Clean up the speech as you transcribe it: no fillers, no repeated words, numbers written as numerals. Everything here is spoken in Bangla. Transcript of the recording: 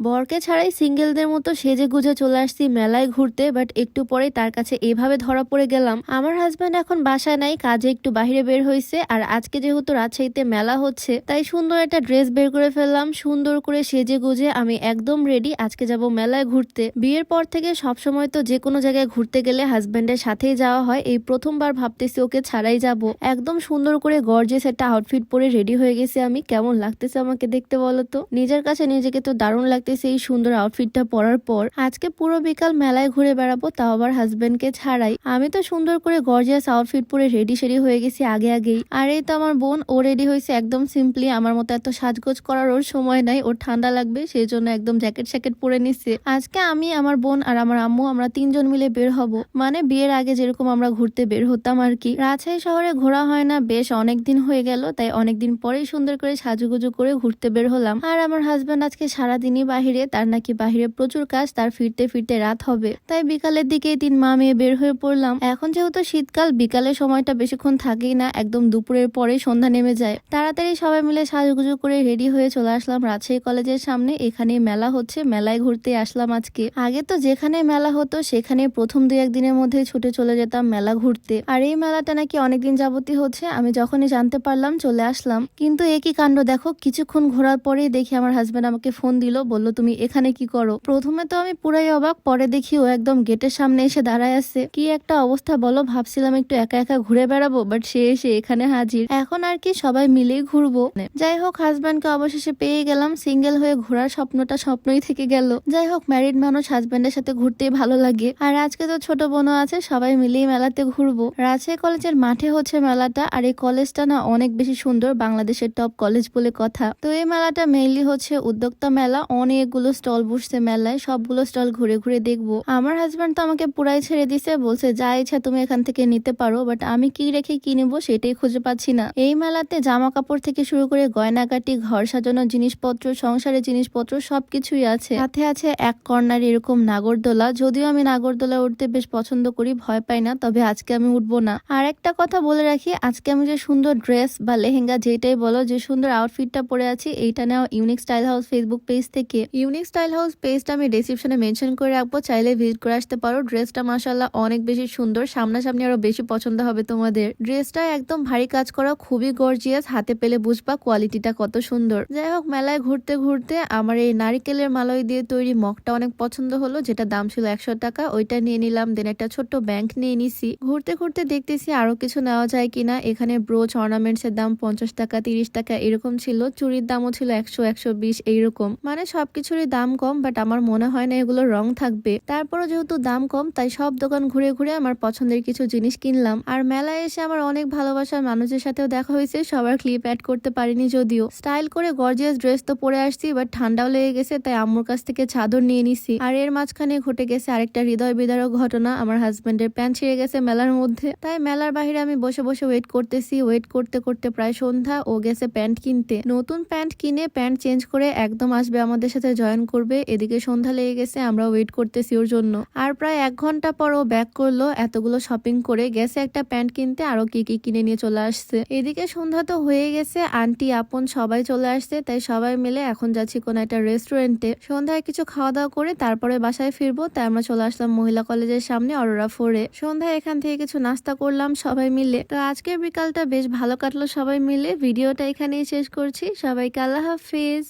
বরকে ছাড়াই সিঙ্গেলদের মতো সেজে গুজে চলে আসছি মেলায় ঘুরতে, বাট একটু পরে তার কাছে এভাবে ধরা পড়ে গেলাম। আমার হাজব্যান্ড এখন বাসায় নাই, কাজে একটু বাহিরে বের হয়েছে। আর আজকে যেহেতু রাজশাহীতে মেলা হচ্ছে, তাই সুন্দর একটা ড্রেস বের করে ফেললাম। সুন্দর করে সেজে গুজে আমি একদম রেডি, আজকে যাব মেলায় ঘুরতে। বিয়ের পর থেকে সবসময় তো যে কোনো জায়গায় ঘুরতে গেলে হাজব্যান্ডের সাথেই যাওয়া হয়, এই প্রথমবার ভাবতেছি ওকে ছাড়াই যাব। একদম সুন্দর করে গর্জিয়াস একটা আউটফিট পরে রেডি হয়ে গেছি আমি। কেমন লাগতেছে আমাকে দেখতে বলো তো? নিজের কাছে নিজেকে তো দারুণ লাগতেছে এই সুন্দর আউটফিটটা পরার পর। আজকে পুরো বিকাল মেলায় ঘুরে বেড়াবো, তাও আবার হাজবেন্ডকে ছাড়াই। আমি তো সুন্দর করে গর্জিয়াস আউটফিট পরে রেডি সেডি হয়ে গেছি আগেই। আর এই তো আমার বোন, ও রেডি হয়েছে একদম সিম্পলি। আমার মতো এত সাজগোজ করার ওর সময় নাই, ওর ঠান্ডা লাগবে সেই জন্য একদম জ্যাকেট স্যাকেট পরে নিচ্ছে। আজকে আমি, আমার বোন আর আমার আম্মু, আমরা তিনজন মিলে বের হব। মানে বিয়ের আগে যেরকম আমরা ঘুরতে বের হতাম আর কি। রাজশাহী শহরে ঘোরা হয় না বেশ অনেকদিন হয়ে গেল, তাই অনেকদিন পরেই সুন্দর করে সাজুগুজু করে ঘুরতে বের হলাম। আর আমার হাজবেন্ড আজকে সারাদিনই বাহিরে, তার নাকি বাহিরে প্রচুর কাজ, তার ফিরতে ফিরতে রাত হবে। তাই বিকালের দিকে 3 মা মেয়ে বের হয়ে পড়লাম। এখন যেহেতু শীতকাল, বিকালের সময়টা বেশিক্ষণ থাকেই না, একদম দুপুরের পরেই সন্ধ্যা নেমে যায়। তাড়াতাড়ি সবাই মিলে সাজুগুজু করে রেডি হয়ে চলে আসলাম রাজশাহী কলেজের সামনে। এখানে মেলা হচ্ছে, মেলায় ঘুরতে আসলাম আজকে। আগে তো যেখানে মেলা হতো সেখানে প্রথম 2-1 দিনের মধ্যে ছুটে চলে যেতাম মেলা ঘুরতে। আর এই মেলাটা নাকি অনেকদিন যাবতই হচ্ছে, আমি যখনই জানতে পারলাম চলে আসলাম। কিন্তু একই কাণ্ড দেখো, কিছুক্ষণ ঘোরার পরেই দেখি আমার হাজবেন্ড আমাকে ফোন দিল, বলল তুমি এখানে কি করো? প্রথমে তো আমি পুরাই অবাক, পরে দেখি ও একদম গেটের সামনে এসে দাঁড়ায় আছে। কি একটা অবস্থা বলো, ভাবছিলাম একটু একা একা ঘুরে বেড়াবো, বাট সে এসে এখানে হাজির। এখন আর কি সবাই মিলেই ঘুরবো। যাই হোক, হাজব্যান্ডকে অবশেষে পেয়ে গেলাম। সিঙ্গেল হয়ে ঘোরার স্বপ্নটা স্বপ্নই থেকে গেল। যাই হোক, ম্যারিড মানুষ হাজব্যান্ডের সাথে ঘুরতেই ভালো লাগে। আর আজকে তো ছোট বোনও আছে, সবাই মিলেই মেলাতে ঘুরবো। রাজশাহী কলেজের মাঠে হচ্ছে মেলাটা। আর এই কলেজটা না অনেক বেশি সুন্দর, বাংলাদেশের টপ কলেজ বলে কথা। তো এই মেলাটা মেইনলি হচ্ছে উদ্যোক্তা মেলা, অনেকগুলো স্টল বসছে মেলায়, সবগুলো স্টল ঘুরে ঘুরে দেখবো। আমার হাজব্যান্ড তো আমাকে পুরাই ছেড়ে দিছে, বলছে যা ইচ্ছা তুমি এখান থেকে নিতে পারো, বাট আমি কি রেখে কি নিবো সেটাই খুঁজে পাচ্ছি না। এই মেলাতে জামা কাপড় থেকে শুরু করে গয়নাগাটি, ঘর সাজানোর জিনিসপত্র, সংসারের জিনিসপত্র সবকিছুই আছে। সাথে আছে এক কর্নার এরকম নাগরদোলা। যদিও আমি নাগরদোলা উঠতে বেশ পছন্দ করি, ভয় পাই না, তবে আজকে আমি উঠবো না। আর একটা কথা বলে রাখি, আজকে আমি যে সুন্দর ড্রেস বা লেহেঙ্গা যেটাই বলো, যে সুন্দর আউটফিটটা পরে আছি, এইটা নেওয়া unique style house Facebook page থেকে। ইউনিক স্টাইল হাউস পেজটা আমি ডেসক্রিপশনে মেনশন করে রাখবো, চাইলে ভিজিট করে আসতে পারো। ড্রেসটা মাশাআল্লাহ অনেক বেশি সুন্দর, সামনাসামনি আরো বেশি পছন্দ হবে তোমাদের। ড্রেসটা একদম ভারী কাজ করা, খুবই গর্জিয়াস, হাতে পেলে বুঝবা কোয়ালিটিটা কত সুন্দর। যাই হোক, মেলায় ঘুরতে ঘুরতে আমার এই নারিকেলের মালাই দিয়ে তৈরি মগটা অনেক পছন্দ হলো, যেটা দাম ছিল 100 টাকা, ওইটা নিয়ে নিলাম। দেন একটা ছোট্ট ব্যাংক নিয়ে নিছি। ঘুরতে ঘুরতে দেখতেছি আরো কিছু নেওয়া যায় কিনা। এখানে ব্রোচ অর্নামেন্টস এর দাম 50 টাকা 30 টাকা এরকম ছিল, চুরির দামও ছিল 100-120 এইরকম। মানে সবকিছুরই দাম কম, বাট আমার মনে হয় না এগুলো রং থাকবে। তারপরও যেহেতু দাম কম, তাই সব দোকান ঘুরে ঘুরে আমার পছন্দের কিছু জিনিস কিনলাম। আর মেলায় এসে আমার অনেক ভালোবাসার মানুষের সাথেও দেখা হয়েছে, সবার ক্লিপ অ্যাড করতে পারিনি যদিও। স্টাইল করে গর্জিয়াস ড্রেস তো পরে আসছি, বাট ঠান্ডাও লেগে গেছে, তাই আম্মুর কাছ থেকে চাদর নিয়ে নিছি। আর এর মাঝখানে ঘটে গেছে আরেকটা হৃদয় বিদারক ঘটনা, আমার হাজবেন্ডের প্যান্ট ছিঁড়ে গেছে মেলার মধ্যে। তাই মেলার বাহিরে আমি বসে বসে ওয়েট করতেছি। ওয়েট করতে করতে প্রায় সন্ধ্যা, ও গেছে প্যান্ট কিনতে। নতুন প্যান্ট কিনে প্যান্ট চেঞ্জ করে একদম আসবে আমাদের সাথে জয়েন করবে। এদিকে সন্ধ্যা লেগে গেছে, আমরা ওয়েট করতেছি ওর জন্য। আর প্রায় 1 ঘন্টা পর ও ব্যাক করলো, এতগুলো শপিং করে গেছে একটা প্যান্ট কিনতে, আরো কি কি কিনে নিয়ে চলে আসছে। এদিকে সন্ধ্যা তো হয়ে গেছে, আন্টি আপন সবাই চলে আসছে, তাই সবাই মিলে এখন যাচ্ছি কোন একটা রেস্টুরেন্টে। সন্ধ্যায় কিছু খাওয়া দাওয়া করে তারপরে বাসায় ফিরবো, তাই আমরা চলে আসলাম মহিলা কলেজের সামনে অরোরা 4-এ। সন্ধ্যায় এখান থেকে কিছু নাস্তা করলাম সবাই মিলে। তো আজকের বিকালটা বেশ ভালো কাটলো সবাই মিলে। ভিডিওটা এখানেই শেষ করছি, সবাইকে আল্লাহ হাফিজ।